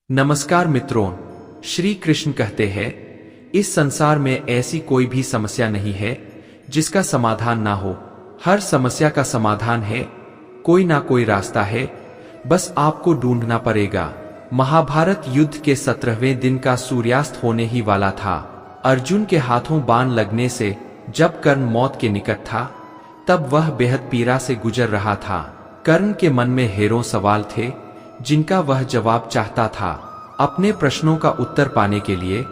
नमस्कार मित्रों, श्री कृष्ण कहते हैं इस संसार में ऐसी कोई भी समस्या नहीं है जिसका समाधान ना हो। हर समस्या का समाधान है, कोई ना कोई रास्ता है, बस आपको ढूंढना पड़ेगा। महाभारत युद्ध के 17वें दिन का सूर्यास्त होने ही वाला था। अर्जुन के हाथों बाण लगने से जब कर्ण मौत के निकट था तब वह बेहद पीड़ा से गुजर रहा था। कर्ण के मन में हेरों सवाल थे जिनका वह जवाब चाहता था। अपने प्रश्नों का उत्तर पाने के लिए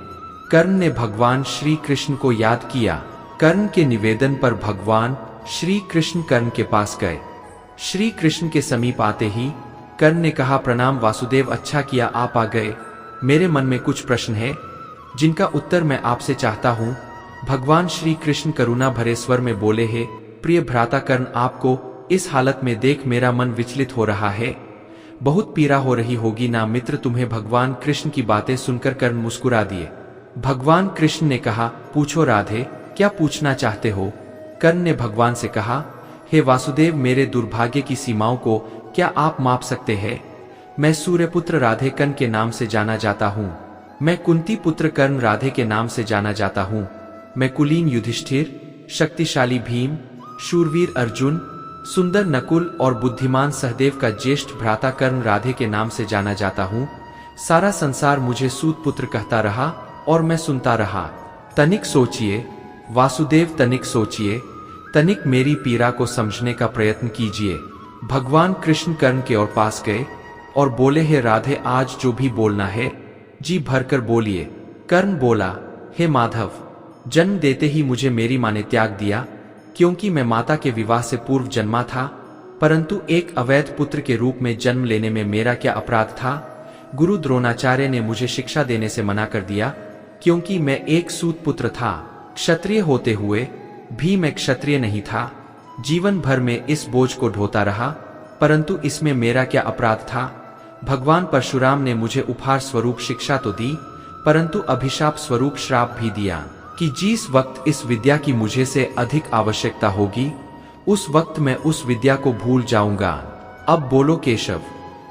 कर्ण ने भगवान श्री कृष्ण को याद किया। कर्ण के निवेदन पर भगवान श्री कृष्ण कर्ण के पास गए। श्री कृष्ण के समीप आते ही कर्ण ने कहा, प्रणाम वासुदेव, अच्छा किया आप आ गए। मेरे मन में कुछ प्रश्न है जिनका उत्तर मैं आपसे चाहता हूँ। भगवान श्री कृष्ण करुणा भरे स्वर में बोले, हे प्रिय भ्राता कर्ण, आपको इस हालत में देख मेरा मन विचलित हो रहा है। बहुत पीड़ा हो रही होगी ना मित्र तुम्हें। भगवान कृष्ण की बातें सुनकर कर्ण मुस्कुरा दिए। भगवान कृष्ण ने कहा, पूछो राधे, क्या पूछना चाहते हो। कर्ण ने भगवान से कहा, हे वासुदेव, मेरे दुर्भाग्य की सीमाओं को क्या आप माप सकते हैं। मैं सूर्यपुत्र राधे कर्ण के नाम से जाना जाता हूँ। मैं कुंती पुत्र कर्ण राधे के नाम से जाना जाता हूँ। मैं कुलीन युधिष्ठिर, शक्तिशाली भीम, शूरवीर अर्जुन, सुंदर नकुल और बुद्धिमान सहदेव का ज्येष्ठ भ्राता कर्ण राधे के नाम से जाना जाता हूँ। सारा संसार मुझे सूत पुत्र कहता रहा और मैं सुनता रहा। तनिक सोचिए वासुदेव, तनिक सोचिए, तनिक मेरी पीड़ा को समझने का प्रयत्न कीजिए। भगवान कृष्ण कर्ण के और पास गए और बोले, हे राधे, आज जो भी बोलना है जी भरकर बोलिए। कर्ण बोला, हे माधव, जन्म देते ही मुझे मेरी माँ ने त्याग दिया क्योंकि मैं माता के विवाह से पूर्व जन्मा था, परंतु एक अवैध पुत्र के रूप में जन्म लेने में मेरा क्या अपराध था। गुरु द्रोणाचार्य ने मुझे शिक्षा देने से मना कर दिया क्योंकि मैं एक सूत पुत्र था। क्षत्रिय होते हुए भी मैं क्षत्रिय नहीं था। जीवन भर में इस बोझ को ढोता रहा, परंतु इसमें मेरा क्या अपराध था। भगवान परशुराम ने मुझे उपहार स्वरूप शिक्षा तो दी, परंतु अभिशाप स्वरूप श्राप भी दिया कि जिस वक्त इस विद्या की मुझे से अधिक आवश्यकता होगी उस वक्त मैं उस विद्या को भूल जाऊंगा। अब बोलो केशव,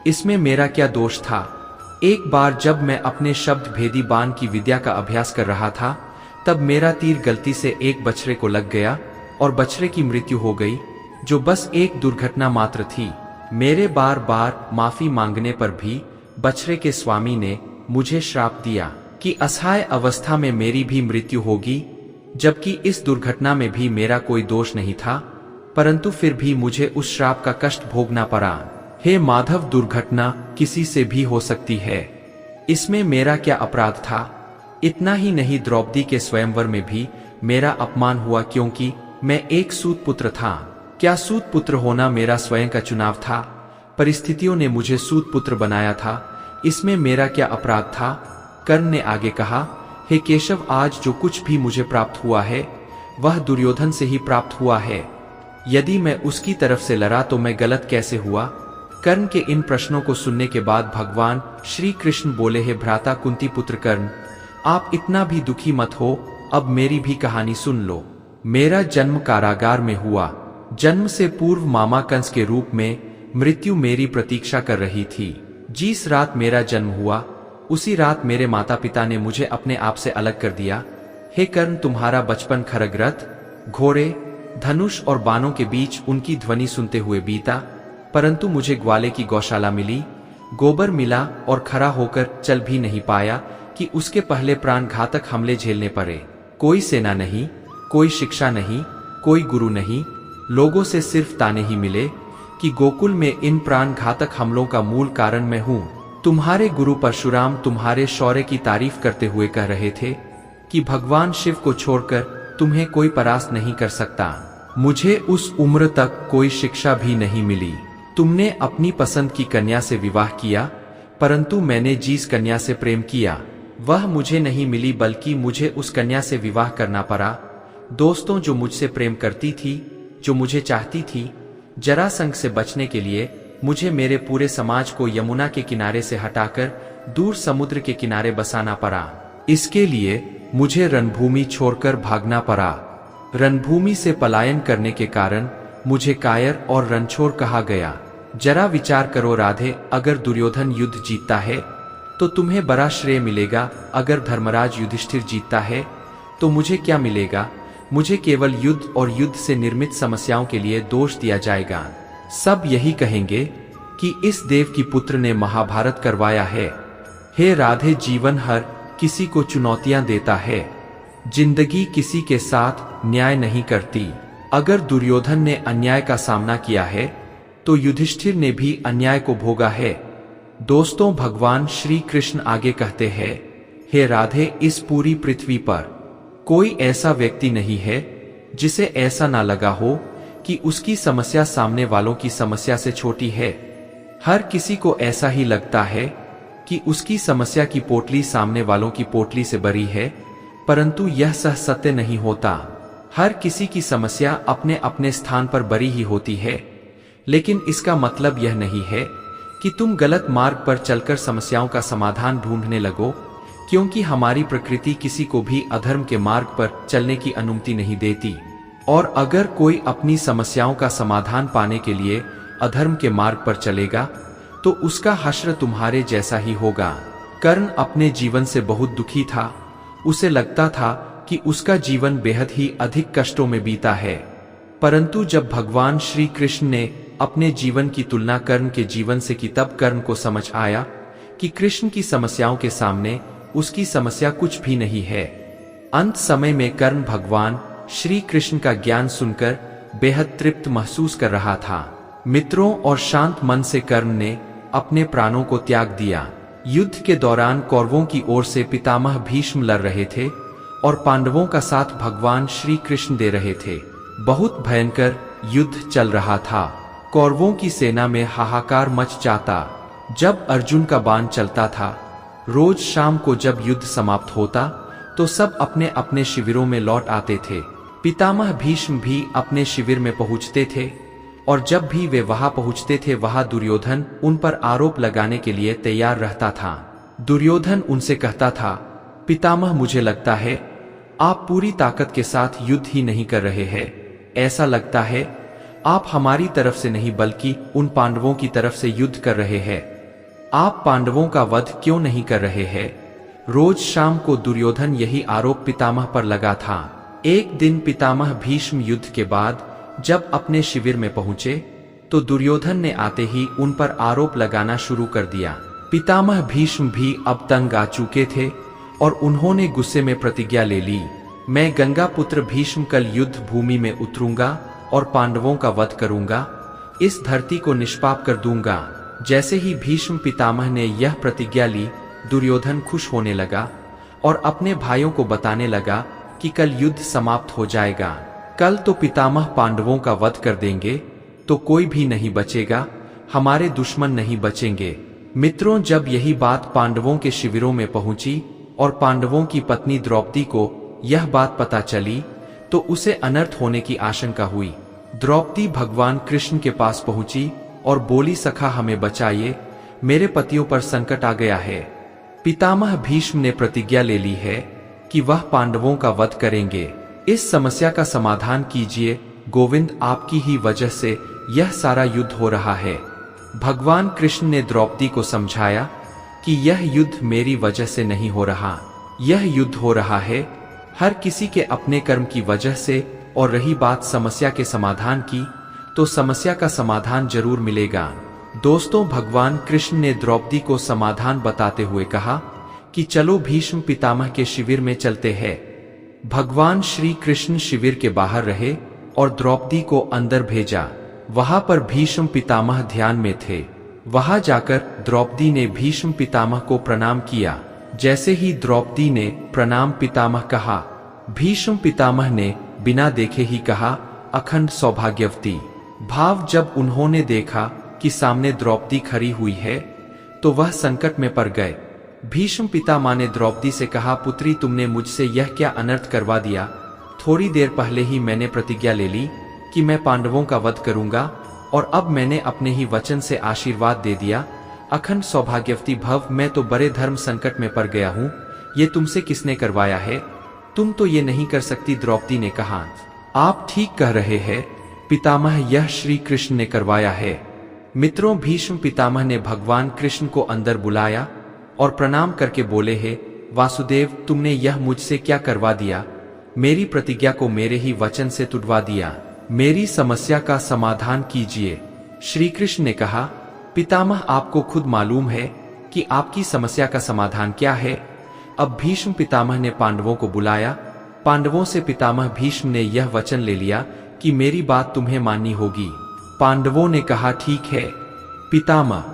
इसमें मेरा क्या दोष था। एक बार जब मैं अपने शब्द भेदी बाण की विद्या का अभ्यास कर रहा था तब मेरा तीर गलती से एक बछड़े को लग गया और बछड़े की मृत्यु हो गई, जो बस एक दुर्घटना मात्र थी। मेरे बार बार माफी मांगने पर भी बछड़े के स्वामी ने मुझे श्राप दिया कि असहाय अवस्था में मेरी भी मृत्यु होगी, जबकि इस दुर्घटना में भी मेरा कोई दोष नहीं था, परंतु फिर भी मुझे उस श्राप का कष्ट भोगना पड़ा। हे माधव, दुर्घटना किसी से भी हो सकती है, इसमें मेरा क्या अपराध था। इतना ही नहीं, द्रौपदी के स्वयंवर में भी मेरा अपमान हुआ क्योंकि मैं एक सूत पुत्र था। क्या सूत पुत्र होना मेरा स्वयं का चुनाव था। परिस्थितियों ने मुझे सूत पुत्र बनाया था, इसमें मेरा क्या अपराध था। कर्ण ने आगे कहा, हे केशव, आज जो कुछ भी मुझे प्राप्त हुआ है वह दुर्योधन से ही प्राप्त हुआ है। यदि मैं उसकी तरफ से लड़ा तो मैं गलत कैसे हुआ। कर्ण के इन प्रश्नों को सुनने के बाद भगवान श्री कृष्ण बोले, हे भ्राता कुंती पुत्र कर्ण, आप इतना भी दुखी मत हो। अब मेरी भी कहानी सुन लो। मेरा जन्म कारागार में हुआ। जन्म से पूर्व मामा कंस के रूप में मृत्यु मेरी प्रतीक्षा कर रही थी। जिस रात मेरा जन्म हुआ उसी रात मेरे माता पिता ने मुझे अपने आप से अलग कर दिया। हे कर्ण, तुम्हारा बचपन खरग रथ, घोड़े, धनुष और बाणों के बीच उनकी ध्वनि सुनते हुए बीता, परंतु मुझे ग्वाले की गौशाला मिली, गोबर मिला और खड़ा होकर चल भी नहीं पाया कि उसके पहले प्राण घातक हमले झेलने पड़े। कोई सेना नहीं, कोई शिक्षा नहीं, कोई गुरु नहीं, लोगों से सिर्फ ताने ही मिले कि गोकुल में इन प्राण घातक हमलों का मूल कारण मैं हूँ। तुम्हारे गुरु परशुराम तुम्हारे शौर्य की तारीफ करते हुए कह रहे थे कि भगवान शिव को छोड़कर तुम्हें कोई परास्त नहीं कर सकता। मुझे उस उम्र तक कोई शिक्षा भी नहीं मिली। तुमने अपनी पसंद की कन्या से विवाह किया, परंतु मैंने जिस कन्या से प्रेम किया वह मुझे नहीं मिली, बल्कि मुझे उस कन्या से विवाह करना पड़ा। दोस्तों, जो मुझसे प्रेम करती थी, जो मुझे चाहती थी, जरासंध से बचने के लिए मुझे मेरे पूरे समाज को यमुना के किनारे से हटाकर दूर समुद्र के किनारे बसाना पड़ा। इसके लिए मुझे रणभूमि छोड़कर भागना पड़ा। रणभूमि से पलायन करने के कारण मुझे कायर और रणछोड़ कहा गया। जरा विचार करो राधे, अगर दुर्योधन युद्ध जीतता है तो तुम्हें बड़ा श्रेय मिलेगा। अगर धर्मराज युधिष्ठिर जीतता है तो मुझे क्या मिलेगा? मुझे केवल युद्ध और युद्ध से निर्मित समस्याओं के लिए दोष दिया जाएगा। सब यही कहेंगे कि इस देव की पुत्र ने महाभारत करवाया है। हे राधे, जीवन हर किसी को चुनौतियां देता है, जिंदगी किसी के साथ न्याय नहीं करती। अगर दुर्योधन ने अन्याय का सामना किया है तो युधिष्ठिर ने भी अन्याय को भोगा है। दोस्तों, भगवान श्री कृष्ण आगे कहते हैं, हे राधे, इस पूरी पृथ्वी पर कोई ऐसा व्यक्ति नहीं है जिसे ऐसा ना लगा हो कि उसकी समस्या सामने वालों की समस्या से छोटी है। हर किसी को ऐसा ही लगता है कि उसकी समस्या की पोटली सामने वालों की पोटली से बड़ी है, परंतु यह सह सत्य नहीं होता। हर किसी की समस्या अपने अपने स्थान पर बड़ी ही होती है, लेकिन इसका मतलब यह नहीं है कि तुम गलत मार्ग पर चलकर समस्याओं का समाधान ढूंढने लगो, क्योंकि हमारी प्रकृति किसी को भी अधर्म के मार्ग पर चलने की अनुमति नहीं देती। और अगर कोई अपनी समस्याओं का समाधान पाने के लिए अधर्म के मार्ग पर चलेगा तो उसका हश्र तुम्हारे जैसा ही होगा। कर्ण अपने जीवन से बहुत दुखी था। उसे लगता था कि उसका जीवन बेहद ही अधिक कष्टों में बीता है, परंतु जब भगवान श्री कृष्ण ने अपने जीवन की तुलना कर्ण के जीवन से की, तब कर्ण को समझ आया कि कृष्ण की समस्याओं के सामने उसकी समस्या कुछ भी नहीं है। अंत समय में कर्ण भगवान श्री कृष्ण का ज्ञान सुनकर बेहद तृप्त महसूस कर रहा था। मित्रों, और शांत मन से कर्ण ने अपने प्राणों को त्याग दिया। युद्ध के दौरान कौरवों की ओर से पितामह भीष्म लड़ रहे थे और पांडवों का साथ भगवान श्री कृष्ण दे रहे थे। बहुत भयंकर युद्ध चल रहा था। कौरवों की सेना में हाहाकार मच जाता जब अर्जुन का बाण चलता था। रोज शाम को जब युद्ध समाप्त होता तो सब अपने अपने शिविरों में लौट आते थे। पितामह भीष्म भी अपने शिविर में पहुंचते थे, और जब भी वे वहां पहुंचते थे वहां दुर्योधन उन पर आरोप लगाने के लिए तैयार रहता था। दुर्योधन उनसे कहता था, पितामह, मुझे लगता है आप पूरी ताकत के साथ युद्ध ही नहीं कर रहे हैं। ऐसा लगता है आप हमारी तरफ से नहीं बल्कि उन पांडवों की तरफ से युद्ध कर रहे हैं। आप पांडवों का वध क्यों नहीं कर रहे हैं? रोज शाम को दुर्योधन यही आरोप पितामह पर लगा था। एक दिन पितामह भीष्म युद्ध के बाद जब अपने शिविर में पहुंचे तो दुर्योधन ने आते ही उन पर आरोप लगाना शुरू कर दिया। पितामह भीष्म भी अब तंग आ चुके थे और उन्होंने गुस्से में प्रतिज्ञा ले ली, मैं गंगा पुत्र भीष्म कल युद्ध भूमि में उतरूंगा और पांडवों का वध करूंगा, इस धरती को निष्पाप कर दूंगा। जैसे ही भीष्म पितामह ने यह प्रतिज्ञा ली, दुर्योधन खुश होने लगा और अपने भाइयों को बताने लगा कि कल युद्ध समाप्त हो जाएगा। कल तो पितामह पांडवों का वध कर देंगे तो कोई भी नहीं बचेगा, हमारे दुश्मन नहीं बचेंगे। मित्रों, जब यही बात पांडवों के शिविरों में पहुंची और पांडवों की पत्नी द्रौपदी को यह बात पता चली तो उसे अनर्थ होने की आशंका हुई। द्रौपदी भगवान कृष्ण के पास पहुंची और बोली, सखा हमें बचाइए, मेरे पतियों पर संकट आ गया है। पितामह भीष्म ने प्रतिज्ञा ले ली है कि वह पांडवों का वध करेंगे। इस समस्या का समाधान कीजिए गोविंद, आपकी ही वजह से यह सारा युद्ध हो रहा है। भगवान कृष्ण ने द्रौपदी को समझाया कि यह युद्ध मेरी वजह से नहीं हो रहा, यह युद्ध हो रहा है हर किसी के अपने कर्म की वजह से। और रही बात समस्या के समाधान की, तो समस्या का समाधान जरूर मिलेगा। दोस्तों, भगवान कृष्ण ने द्रौपदी को समाधान बताते हुए कहा कि चलो भीष्म पितामह के शिविर में चलते हैं। भगवान श्री कृष्ण शिविर के बाहर रहे और द्रौपदी को अंदर भेजा। वहां पर भीष्म पितामह ध्यान में थे। वहां जाकर द्रौपदी ने भीष्म पितामह को प्रणाम किया। जैसे ही द्रौपदी ने प्रणाम पितामह कहा, भीष्म पितामह ने बिना देखे ही कहा, अखंड सौभाग्यवती। भाव जब उन्होंने देखा कि सामने द्रौपदी खड़ी हुई है तो वह संकट में पड़ गए। भीष्म पितामह ने द्रौपदी से कहा, पुत्री, तुमने मुझसे यह क्या अनर्थ करवा दिया? थोड़ी देर पहले ही मैंने प्रतिज्ञा ले ली कि मैं पांडवों का वध करूंगा और अब मैंने अपने ही वचन से आशीर्वाद दे दिया। अखंड सौभाग्यवती भव, मैं तो बड़े धर्म संकट में पड़ गया हूँ, ये तुमसे किसने करवाया है? तुम तो ये नहीं कर सकती। द्रौपदी ने कहा, आप ठीक कह रहे हैं पितामह, यह श्री कृष्ण ने करवाया है। मित्रों, भीष्म पितामह ने भगवान कृष्ण को अंदर बुलाया और प्रणाम करके बोले, हे वासुदेव, तुमने यह मुझसे क्या करवा दिया? मेरी प्रतिज्ञा को मेरे ही वचन से तुड़वा दिया। मेरी समस्या का समाधान कीजिए। श्री कृष्ण ने कहा, पितामह, आपको खुद मालूम है कि आपकी समस्या का समाधान क्या है। अब भीष्म पितामह ने पांडवों को बुलाया। पांडवों से पितामह भीष्म ने यह वचन ले लिया कि मेरी बात तुम्हें माननी होगी। पांडवों ने कहा, ठीक है पितामह।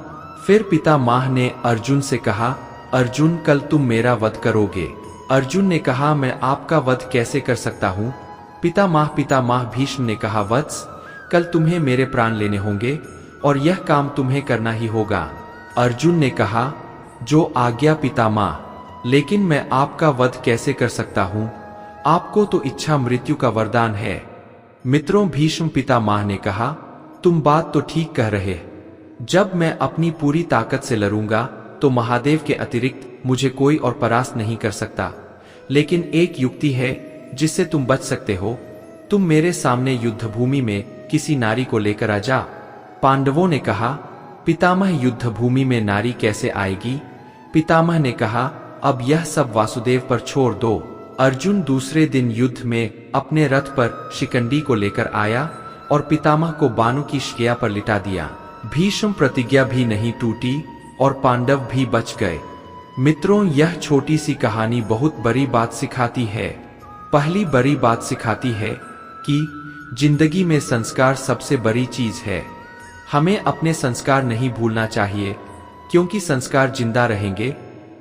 फिर पितामह ने अर्जुन से कहा, अर्जुन, कल तुम मेरा वध करोगे। अर्जुन ने कहा, मैं आपका वध कैसे कर सकता हूँ? पितामह भीष्म ने कहा, वत्स, कल तुम्हें मेरे प्राण लेने होंगे और यह काम तुम्हें करना ही होगा। अर्जुन ने कहा, जो आज्ञा पितामह, लेकिन मैं आपका वध कैसे कर सकता हूँ? आपको तो इच्छा मृत्यु का वरदान है। मित्रों, भीष्म पितामह ने कहा, तुम बात तो ठीक कह रहे। जब मैं अपनी पूरी ताकत से लड़ूंगा तो महादेव के अतिरिक्त मुझे कोई और परास्त नहीं कर सकता। लेकिन एक युक्ति है जिससे तुम बच सकते हो। तुम मेरे सामने युद्ध भूमि में किसी नारी को लेकर आ जा। पांडवों ने कहा, पितामह, युद्ध भूमि में नारी कैसे आएगी? पितामह ने कहा, अब यह सब वासुदेव पर छोड़ दो। अर्जुन दूसरे दिन युद्ध में अपने रथ पर शिकंडी को लेकर आया और पितामह को बाणों की शैया पर लिटा दिया। भीष्म प्रतिज्ञा भी नहीं टूटी और पांडव भी बच गए। मित्रों, यह छोटी सी कहानी बहुत बड़ी बात सिखाती है। पहली बड़ी बात सिखाती है कि जिंदगी में संस्कार सबसे बड़ी चीज है। हमें अपने संस्कार नहीं भूलना चाहिए, क्योंकि संस्कार जिंदा रहेंगे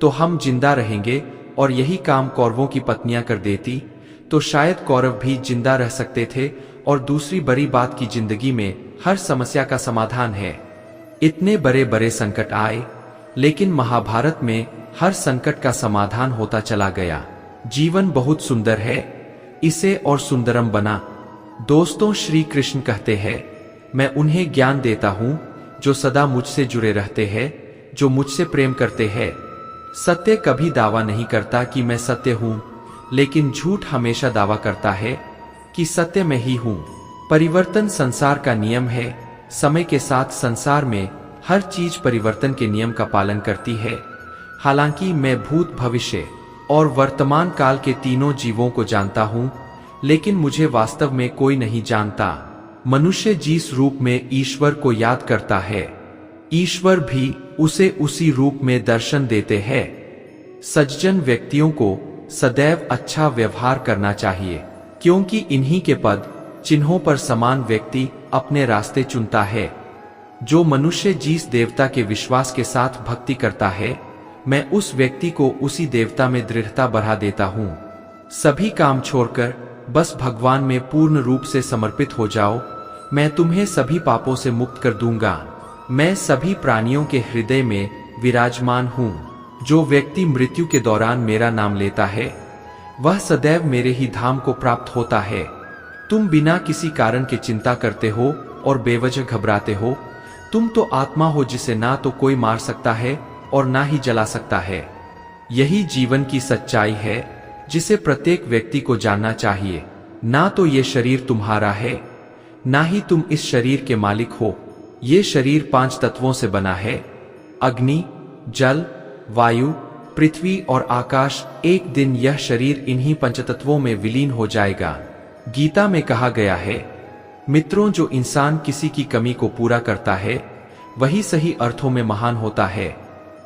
तो हम जिंदा रहेंगे। और यही काम कौरवों की पत्नियां कर देती तो शायद कौरव भी जिंदा रह सकते थे। और दूसरी बड़ी बात की जिंदगी में हर समस्या का समाधान है। इतने बड़े बड़े संकट आए, लेकिन महाभारत में हर संकट का समाधान होता चला गया। जीवन बहुत सुंदर है, इसे और सुंदरम बना। दोस्तों, श्री कृष्ण कहते हैं, मैं उन्हें ज्ञान देता हूँ जो सदा मुझसे जुड़े रहते हैं, जो मुझसे प्रेम करते हैं। सत्य कभी दावा नहीं करता कि मैं सत्य हूँ, लेकिन झूठ हमेशा दावा करता है कि सत्य में ही हूँ। परिवर्तन संसार का नियम है। समय के साथ संसार में हर चीज परिवर्तन के नियम का पालन करती है। हालांकि मैं भूत, भविष्य और वर्तमान काल के तीनों जीवों को जानता हूँ, लेकिन मुझे वास्तव में कोई नहीं जानता। मनुष्य जिस रूप में ईश्वर को याद करता है, ईश्वर भी उसे उसी रूप में दर्शन देते हैं। सज्जन व्यक्तियों को सदैव अच्छा व्यवहार करना चाहिए, क्योंकि इन्हीं के पद चिन्हों पर समान व्यक्ति अपने रास्ते चुनता है। जो मनुष्य जिस देवता के विश्वास के साथ भक्ति करता है, मैं उस व्यक्ति को उसी देवता में दृढ़ता बढ़ा देता हूँ। सभी काम छोड़कर बस भगवान में पूर्ण रूप से समर्पित हो जाओ। मैं तुम्हें सभी पापों से मुक्त कर दूंगा। मैं सभी प्राणियों के हृदय में विराजमान हूँ। जो व्यक्ति मृत्यु के दौरान मेरा नाम लेता है, वह सदैव मेरे ही धाम को प्राप्त होता है। तुम बिना किसी कारण के चिंता करते हो और बेवजह घबराते हो। तुम तो आत्मा हो जिसे ना तो कोई मार सकता है और ना ही जला सकता है। यही जीवन की सच्चाई है जिसे प्रत्येक व्यक्ति को जानना चाहिए। ना तो ये शरीर तुम्हारा है, ना ही तुम इस शरीर के मालिक हो। ये शरीर 5 तत्वों से बना है, अग्नि, जल, वायु, पृथ्वी और आकाश। एक दिन यह शरीर इन्हीं पंचतत्वों में विलीन हो जाएगा। गीता में कहा गया है, मित्रों, जो इंसान किसी की कमी को पूरा करता है, वही सही अर्थों में महान होता है।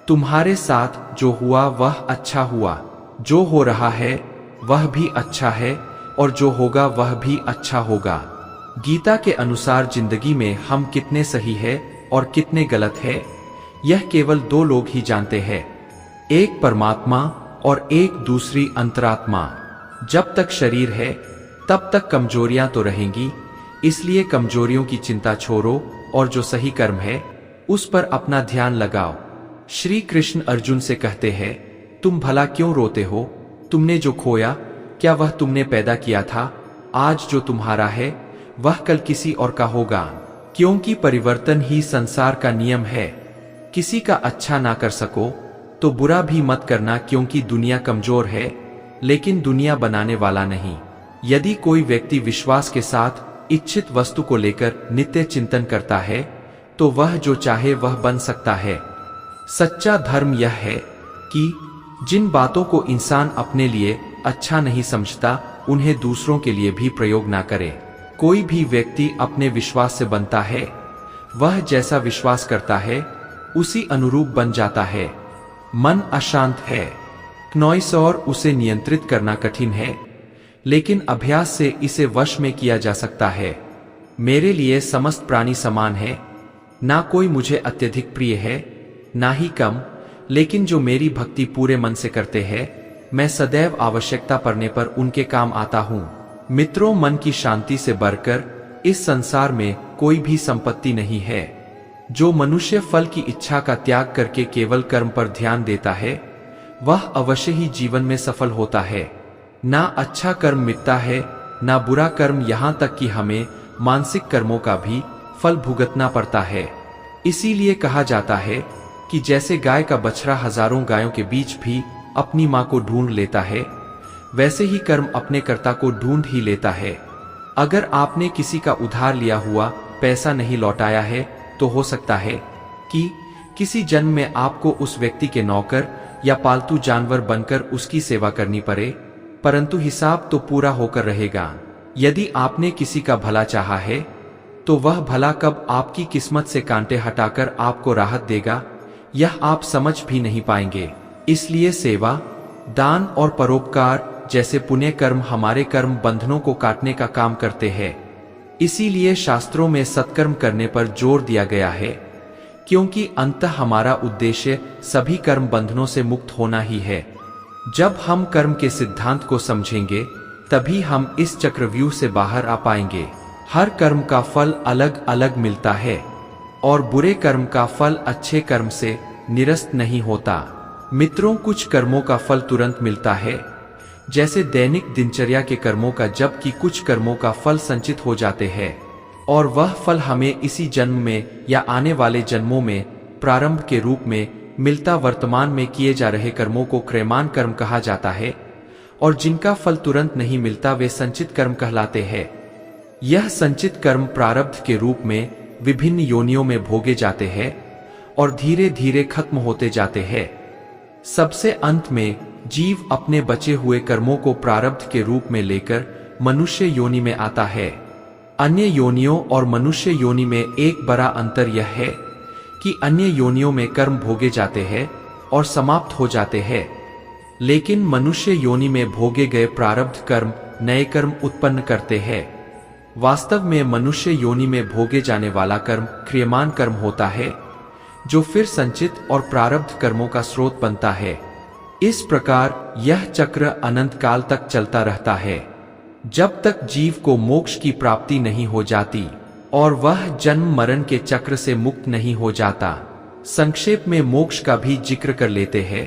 तुम्हारे साथ जो हुआ वह अच्छा हुआ, जो हो रहा है वह भी अच्छा है, और जो होगा वह भी अच्छा होगा। गीता के अनुसार जिंदगी में हम कितने सही है और कितने गलत है, यह केवल 2 लोग ही जानते हैं, एक परमात्मा और एक दूसरी अंतरात्मा। जब तक शरीर है तब तक कमजोरियां तो रहेंगी, इसलिए कमजोरियों की चिंता छोड़ो और जो सही कर्म है उस पर अपना ध्यान लगाओ। श्री कृष्ण अर्जुन से कहते हैं, तुम भला क्यों रोते हो? तुमने जो खोया, क्या वह तुमने पैदा किया था? आज जो तुम्हारा है वह कल किसी और का होगा, क्योंकि परिवर्तन ही संसार का नियम है। किसी का अच्छा ना कर सको तो बुरा भी मत करना, क्योंकि दुनिया कमजोर है, लेकिन दुनिया बनाने वाला नहीं। यदि कोई व्यक्ति विश्वास के साथ इच्छित वस्तु को लेकर नित्य चिंतन करता है, तो वह जो चाहे वह बन सकता है। सच्चा धर्म यह है कि जिन बातों को इंसान अपने लिए अच्छा नहीं समझता उन्हें दूसरों के लिए भी प्रयोग ना करे। कोई भी व्यक्ति अपने विश्वास से बनता है, वह जैसा विश्वास करता है उसी अनुरूप बन जाता है। मन अशांत है, क्नॉइस, और उसे नियंत्रित करना कठिन है, लेकिन अभ्यास से इसे वश में किया जा सकता है। मेरे लिए समस्त प्राणी समान है, ना कोई मुझे अत्यधिक प्रिय है ना ही कम, लेकिन जो मेरी भक्ति पूरे मन से करते हैं मैं सदैव आवश्यकता पड़ने पर उनके काम आता हूँ। मित्रों, मन की शांति से बढ़कर इस संसार में कोई भी संपत्ति नहीं है। जो मनुष्य फल की इच्छा का त्याग करके केवल कर्म पर ध्यान देता है वह अवश्य ही जीवन में सफल होता है। ना अच्छा कर्म मिटता है ना बुरा कर्म, यहाँ तक कि हमें मानसिक कर्मों का भी फल भुगतना पड़ता है। इसीलिए कहा जाता है कि जैसे गाय का बछड़ा हजारों गायों के बीच भी अपनी मां को ढूंढ लेता है, वैसे ही कर्म अपने कर्ता को ढूंढ ही लेता है। अगर आपने किसी का उधार लिया हुआ पैसा नहीं लौटाया है तो हो सकता है कि किसी जन्म में आपको उस व्यक्ति के नौकर या पालतू जानवर बनकर उसकी सेवा करनी पड़े, परंतु हिसाब तो पूरा होकर रहेगा। यदि आपने किसी का भला चाहा है तो वह भला कब आपकी किस्मत से कांटे हटाकर आपको राहत देगा यह आप समझ भी नहीं पाएंगे। इसलिए सेवा, दान और परोपकार जैसे पुण्य कर्म हमारे कर्म बंधनों को काटने का काम करते हैं। इसीलिए शास्त्रों में सत्कर्म करने पर जोर दिया गया है, क्योंकि अंततः हमारा उद्देश्य सभी कर्म बंधनों से मुक्त होना ही है। जब हम कर्म के सिद्धांत को समझेंगे तभी हम इस चक्रव्यूह से बाहर आ पाएंगे। हर कर्म का फल अलग अलग मिलता है और बुरे कर्म का फल अच्छे कर्म से निरस्त नहीं होता। मित्रों, कुछ कर्मों का फल तुरंत मिलता है, जैसे दैनिक दिनचर्या के कर्मों का, जबकि कुछ कर्मों का फल संचित हो जाते हैं और वह फल हमें इसी जन्म में या आने वाले जन्मों में प्रारंभ के रूप में मिलता। वर्तमान में किए जा रहे कर्मों को क्रियमान कर्म कहा जाता है और जिनका फल तुरंत नहीं मिलता वे संचित कर्म कहलाते हैं। यह संचित कर्म प्रारब्ध के रूप में विभिन्न योनियों में भोगे जाते हैं और धीरे धीरे खत्म होते जाते हैं। सबसे अंत में जीव अपने बचे हुए कर्मों को प्रारब्ध के रूप में लेकर मनुष्य योनि में आता है। अन्य योनियों और मनुष्य योनि में एक बड़ा अंतर यह है कि अन्य योनियों में कर्म भोगे जाते हैं और समाप्त हो जाते हैं, लेकिन मनुष्य योनि में भोगे गए प्रारब्ध कर्म नए कर्म उत्पन्न करते हैं। वास्तव में मनुष्य योनि में भोगे जाने वाला कर्म क्रियमान कर्म होता है, जो फिर संचित और प्रारब्ध कर्मों का स्रोत बनता है। इस प्रकार यह चक्र अनंत काल तक चलता रहता है, जब तक जीव को मोक्ष की प्राप्ति नहीं हो जाती और वह जन्म मरण के चक्र से मुक्त नहीं हो जाता। संक्षेप में मोक्ष का भी जिक्र कर लेते हैं,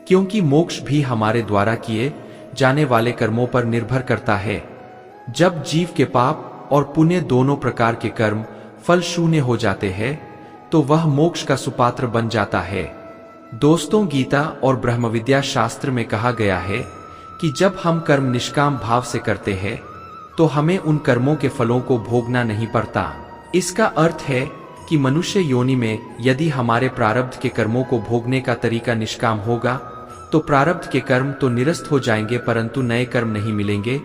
क्योंकि मोक्ष भी हमारे द्वारा किए जाने वाले कर्मों पर निर्भर करता है। जब जीव के पाप और पुण्य दोनों प्रकार के कर्म फल शून्य हो जाते हैं तो वह मोक्ष का सुपात्र बन जाता है। दोस्तों, गीता और ब्रह्मविद्या शास्त्र में कहा गया है कि जब हम कर्म निष्काम भाव से करते हैं तो हमें उन कर्मों के फलों को भोगना नहीं पड़ता। इसका अर्थ है कि मनुष्य योनि में यदि हमारे प्रारब्ध के कर्मों को भोगने का तरीका निष्काम होगा तो प्रारब्ध के कर्म तो निरस्त हो जाएंगे, परंतु नए कर्म नहीं मिलेंगे,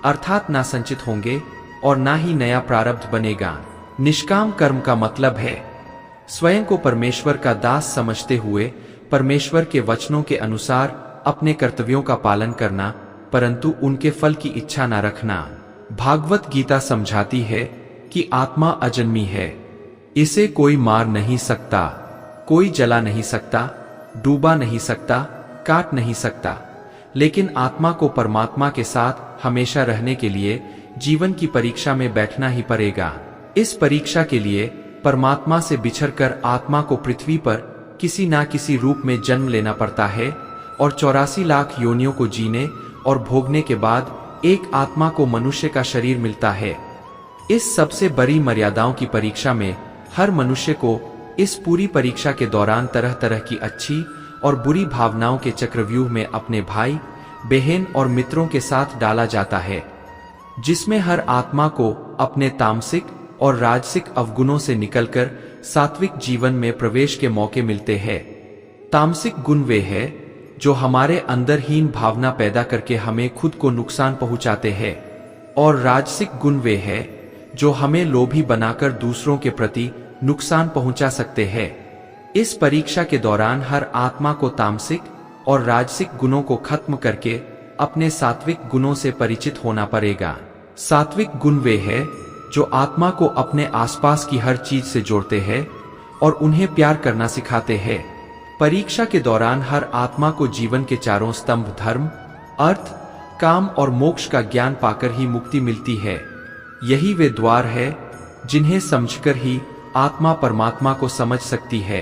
अर्थात ना संचित होंगे और ना ही नया प्रारब्ध बनेगा। निष्काम कर्म का मतलब है स्वयं को परमेश्वर का दास समझते हुए परमेश्वर के वचनों के अनुसार अपने कर्तव्यों का पालन करना, परंतु उनके फल की इच्छा न रखना। भागवत गीता समझाती है कि आत्मा अजन्मी है, इसे कोई मार नहीं सकता, कोई जला नहीं सकता, डूबा नहीं सकता, काट नहीं सकता, लेकिन आत्मा को परमात्मा के साथ हमेशा रहने के लिए जीवन की परीक्षा में बैठना ही पड़ेगा। इस परीक्षा के लिए परमात्मा से बिछड़कर आत्मा को पृथ्वी पर किसी ना किसी रूप में जन्म लेना पड़ता है और 84 लाख योनियों को जीने और भोगने के बाद एक आत्मा को मनुष्य का शरीर मिलता है। इस सबसे बड़ी मर्यादाओं की परीक्षा में हर मनुष्य को इस पूरी परीक्षा के दौरान तरह तरह की अच्छी और बुरी भावनाओं के चक्रव्यूह में अपने भाई, बहन और मित्रों के साथ डाला जाता है, जिसमें हर आत्मा को अपने तामसिक और राजसिक अवगुणों से निकलकर सात्विक जीवन में प्रवेश के मौके मिलते हैं। तामसिक गुण वे हैं जो हमारे अंदर हीन भावना पैदा करके हमें खुद को नुकसान पहुंचाते हैं, और राजसिक गुण वे हैं जो हमें लोभी बनाकर दूसरों के प्रति नुकसान पहुंचा सकते हैं। इस परीक्षा के दौरान हर आत्मा को तामसिक और राजसिक गुणों को खत्म करके अपने सात्विक गुणों से परिचित होना पड़ेगा। सात्विक गुण वे हैं जो आत्मा को अपने आसपास की हर चीज से जोड़ते हैं और उन्हें प्यार करना सिखाते हैं। परीक्षा के दौरान हर आत्मा को जीवन के चारों स्तंभ धर्म, अर्थ, काम और मोक्ष का ज्ञान पाकर ही मुक्ति मिलती है। यही वे द्वार है जिन्हें समझकर ही आत्मा परमात्मा को समझ सकती है।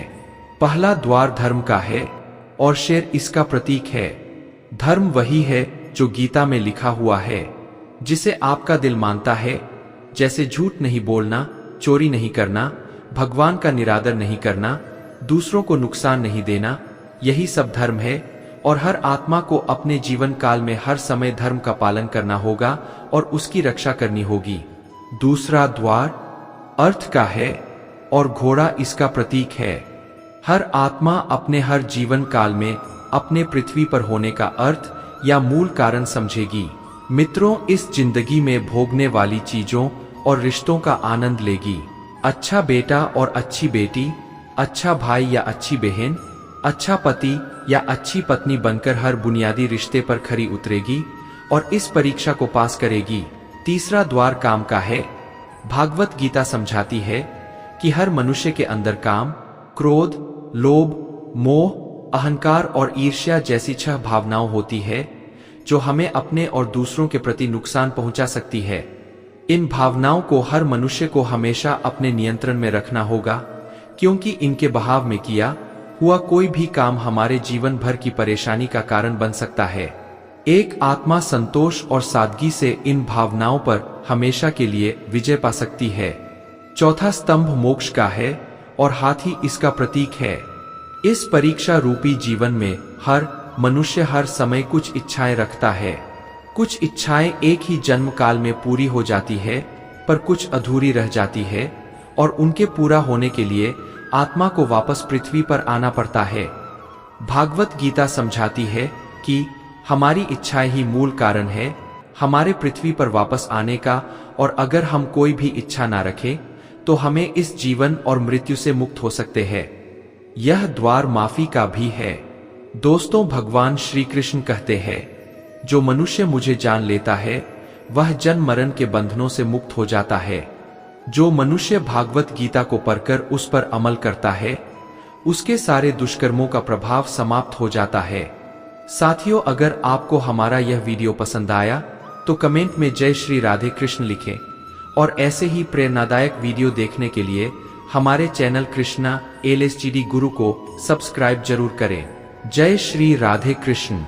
पहला द्वार धर्म का है और शेर इसका प्रतीक है। धर्म वही है जो गीता में लिखा हुआ है, जिसे आपका दिल मानता है, जैसे झूठ नहीं बोलना, चोरी नहीं करना, भगवान का निरादर नहीं करना, दूसरों को नुकसान नहीं देना। यही सब धर्म है और हर आत्मा को अपने जीवन काल में हर समय धर्म का पालन करना होगा और उसकी रक्षा करनी होगी। दूसरा द्वार अर्थ का है और घोड़ा इसका प्रतीक है। हर आत्मा अपने हर जीवन काल में अपने पृथ्वी पर होने का अर्थ या मूल कारण समझेगी। मित्रों, इस जिंदगी में भोगने वाली चीजों और रिश्तों का आनंद लेगी। अच्छा बेटा और अच्छी बेटी, अच्छा भाई या अच्छी बहन, अच्छा पति या अच्छी पत्नी बनकर हर बुनियादी रिश्ते पर खरी उतरेगी और इस परीक्षा को पास करेगी। तीसरा द्वार काम का है। भागवत गीता समझाती है कि हर मनुष्य के अंदर काम, क्रोध, लोभ, मोह, अहंकार और ईर्ष्या जैसी 6 भावनाएं होती है जो हमें अपने और दूसरों के प्रति नुकसान पहुंचा सकती है। इन भावनाओं को हर मनुष्य को हमेशा अपने नियंत्रण में रखना होगा, क्योंकि इनके बहाव में किया हुआ कोई भी काम हमारे जीवन भर की परेशानी का कारण बन सकता है। एक आत्मा संतोष और सादगी से इन भावनाओं पर हमेशा के लिए विजय पा सकती है। चौथा स्तंभ मोक्ष का है और हाथी इसका प्रतीक है। इस परीक्षा रूपी जीवन में हर मनुष्य हर समय कुछ इच्छाएं रखता है। कुछ इच्छाएं एक ही जन्म काल में पूरी हो जाती है, पर कुछ अधूरी रह जाती है और उनके पूरा होने के लिए आत्मा को वापस पृथ्वी पर आना पड़ता है। भागवत गीता समझाती है कि हमारी इच्छाएं ही मूल कारण है हमारे पृथ्वी पर वापस आने का, और अगर हम कोई भी इच्छा ना रखें तो हमें इस जीवन और मृत्यु से मुक्त हो सकते हैं। यह द्वार माफी का भी है। दोस्तों, भगवान श्री कृष्ण कहते हैं, जो मनुष्य मुझे जान लेता है वह जन्म मरण के बंधनों से मुक्त हो जाता है। जो मनुष्य भागवत गीता को पढ़कर उस पर अमल करता है उसके सारे दुष्कर्मों का प्रभाव समाप्त हो जाता है। साथियों, अगर आपको हमारा यह वीडियो पसंद आया तो कमेंट में जय श्री राधे कृष्ण लिखें और ऐसे ही प्रेरणादायक वीडियो देखने के लिए हमारे चैनल कृष्णा LSGD गुरु को सब्सक्राइब जरूर करें। जय श्री राधे कृष्ण।